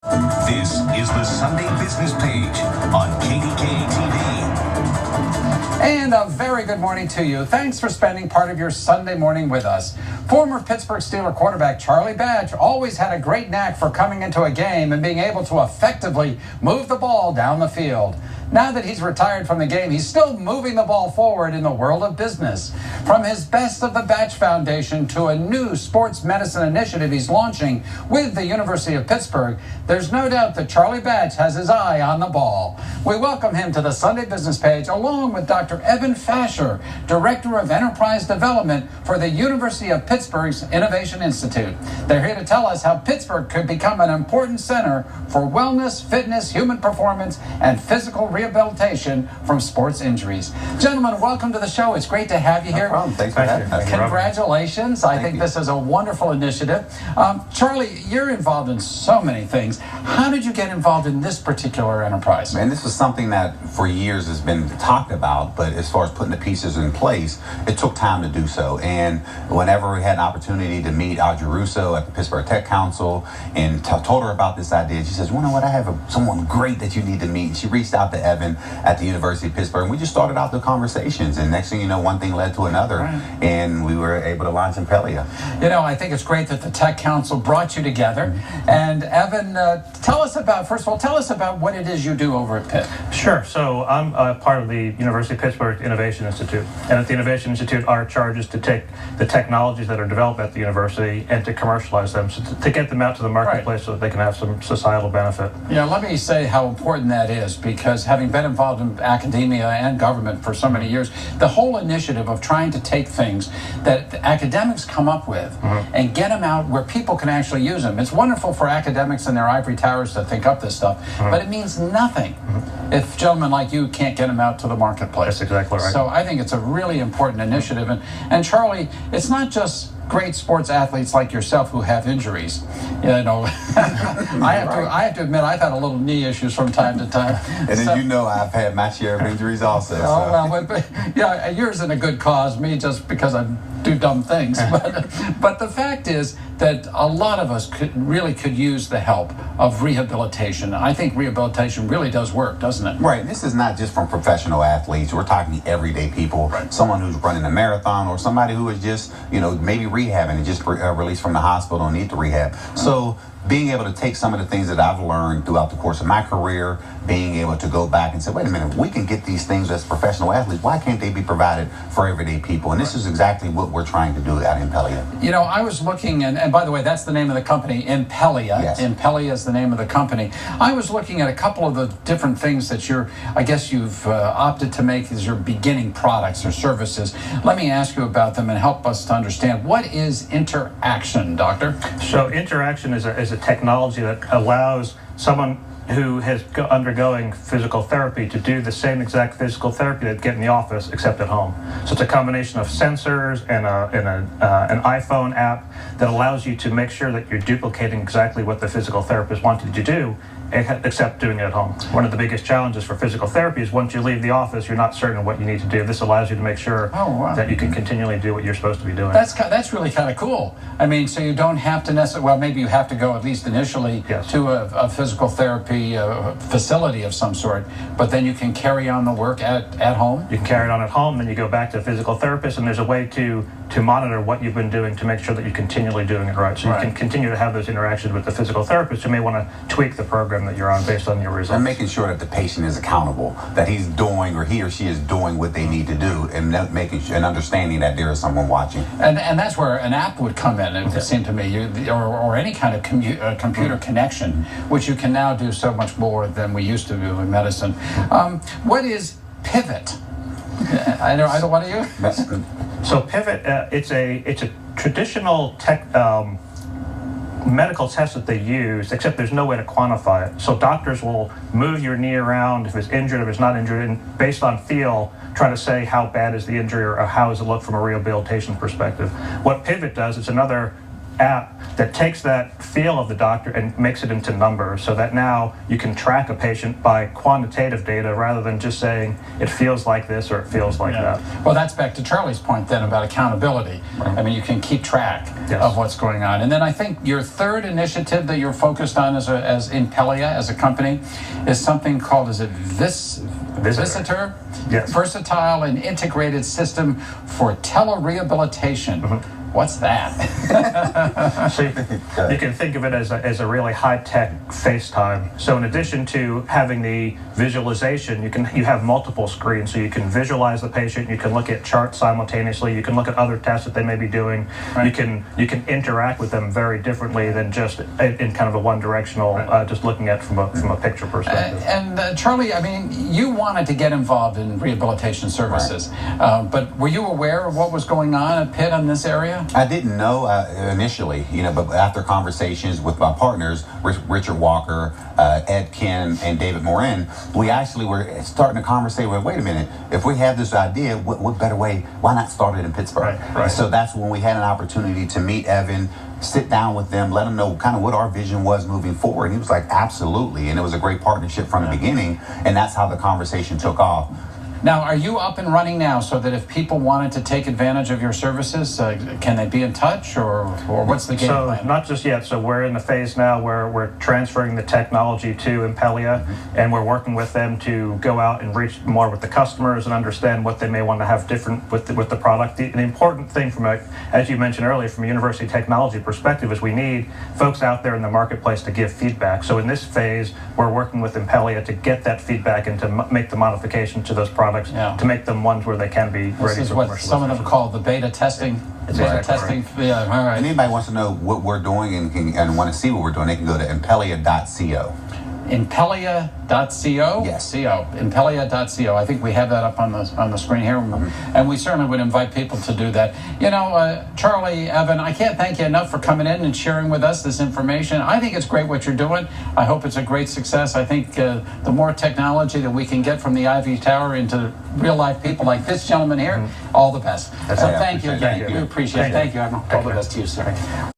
This is the Sunday Business Page on KDKA TV. And a very good morning to you. Thanks for spending part of your Sunday morning with us. Former Pittsburgh Steelers quarterback Charlie Batch always had a great knack for coming into a game and being able to effectively move the ball down the field. Now that he's retired from the game, he's still moving the ball forward in the world of business. From his Best of the Batch Foundation to a new sports medicine initiative he's launching with the University of Pittsburgh, there's no doubt that Charlie Batch has his eye on the ball. We welcome him to the Sunday Business Page along with Dr. Evan Fasher, Director of Enterprise Development for the University of Pittsburgh's Innovation Institute. They're here to tell us how Pittsburgh could become an important center for wellness, fitness, human performance, and physical rehabilitation from sports injuries. Gentlemen, welcome to the show. It's great to have you here. No problem. Thanks for having me. Congratulations. I think this is a wonderful initiative. Charlie, you're involved in so many things. How did you get involved in this particular enterprise? And this was something that for years has been talked about, but as far as putting the pieces in place, it took time to do so. And whenever we had an opportunity to meet Audrey Russo at the Pittsburgh Tech Council and told her about this idea, she says, you know what, I have someone great that you need to meet. And she reached out to Evan at the University of Pittsburgh, and we just started out the conversations. And next thing you know, one thing led to another, and we were able to launch Impellia. You know, I think it's great that the Tech Council brought you together. And Evan, tell us about what it is you do over at Pitt. Sure. So I'm part of the University of Pittsburgh Innovation Institute. And at the Innovation Institute, our charge is to take the technologies that are developed at the university and to commercialize them, so to get them out to the marketplace so that they can have some societal benefit. Yeah, let me say how important that is, because having been involved in academia and government for so many years, the whole initiative of trying to take things that the academics come up with and get them out where people can actually use them. It's wonderful for academics in their ivory towers to think up this stuff, but it means nothing if gentlemen like you can't get them out to the marketplace. That's exactly right. So I think it's a really important initiative. And Charlie, it's not just great sports athletes like yourself who have injuries. You know, I have to admit I've had a little knee issues from time to time. And then you know I've had my share of injuries also. Oh, well, but yeah, yours in a good cause, me just because I do dumb things. But the fact is that a lot of us could use the help of rehabilitation. I think rehabilitation really does work, doesn't it? Right. This is not just from professional athletes. We're talking everyday people. Right. Someone who's running a marathon, or somebody who is just, maybe rehabbing and just released from the hospital and need to rehab. So being able to take some of the things that I've learned throughout the course of my career, being able to go back and say, wait a minute, if we can get these things as professional athletes, why can't they be provided for everyday people? And this is exactly what we're trying to do at Impellia. You know, I was looking, and by the way, that's the name of the company, Impellia. Yes. Impellia is the name of the company. I was looking at a couple of the different things that you've opted to make as your beginning products or services. Let me ask you about them and help us to understand. What is interaction, doctor? So interaction is a technology that allows someone who is undergoing physical therapy to do the same exact physical therapy they'd get in the office, except at home. So it's a combination of sensors and an iPhone app that allows you to make sure that you're duplicating exactly what the physical therapist wanted you to do, except doing it at home. One of the biggest challenges for physical therapy is once you leave the office, you're not certain what you need to do. This allows you to make sure that you can continually do what you're supposed to be doing. That's really kind of cool. I mean, so you don't have to necessarily, well, maybe you have to go at least initially to a physical therapy facility of some sort, but then you can carry on the work at home? You can carry it on at home, then you go back to a physical therapist, and there's a way to monitor what you've been doing to make sure that you're continually doing it right. So you can continue to have those interactions with the physical therapist. You may want to tweak the program that you're on based on your results. And making sure that the patient is accountable, that he's doing or he or she is doing what they need to do, and making sure and understanding that there is someone watching. And that's where an app would come in, it seemed to me, or any kind of computer connection, which you can now do so much more than we used to do in medicine. What is Pivot? I don't want to. So Pivot, it's a traditional medical test that they use, except there's no way to quantify it. So doctors will move your knee around if it's injured, if it's not injured, and based on feel, try to say how bad is the injury or how does it look from a rehabilitation perspective. What Pivot does, it's another app that takes that feel of the doctor and makes it into numbers, so that now you can track a patient by quantitative data rather than just saying it feels like this or it feels like that. Well, that's back to Charlie's point then about accountability. I mean, you can keep track of what's going on. And then I think your third initiative that you're focused on as Impellia, as a company, is something called, is it Visitor? Yes. Versatile and integrated system for telerehabilitation. What's that? So you can think of it as a really high-tech FaceTime. So in addition to having the visualization, you have multiple screens. So you can visualize the patient, you can look at charts simultaneously, you can look at other tests that they may be doing. Right. You can interact with them very differently than just in kind of a one-directional, just looking at from a picture perspective. Charlie, I mean, you wanted to get involved in rehabilitation services, but were you aware of what was going on at Pitt in this area? I didn't know initially, but after conversations with my partners, Richard Walker, Ed Ken, and David Morin, we actually were starting to conversate with, wait a minute, if we have this idea, what better way, why not start it in Pittsburgh? Right. So that's when we had an opportunity to meet Evan, sit down with them, let them know kind of what our vision was moving forward. And he was like, absolutely. And it was a great partnership from the beginning. And that's how the conversation took off. Now, are you up and running now so that if people wanted to take advantage of your services, can they be in touch or what's the game plan? So not just yet. So we're in the phase now where we're transferring the technology to Impellia, and we're working with them to go out and reach more with the customers and understand what they may want to have different with the product. The important thing as you mentioned earlier, from a university technology perspective, is we need folks out there in the marketplace to give feedback. So in this phase, we're working with Impellia to get that feedback and to make the modification to those products to make them ones where they can be ready for commercialization. This is what some of them call the beta testing. Beta testing. Yeah, all right. And anybody wants to know what we're doing and want to see what we're doing, they can go to impellia.co. Impellia.co? Yes. Impellia.co. I think we have that up on the screen here, and we certainly would invite people to do that. Charlie, Evan, I can't thank you enough for coming in and sharing with us this information. I think it's great what you're doing. I hope it's a great success. I think the more technology that we can get from the Ivy Tower into real-life people like this gentleman here, all the best. So thank you again. We appreciate it. Thank you, Admiral. All the best to you, sir.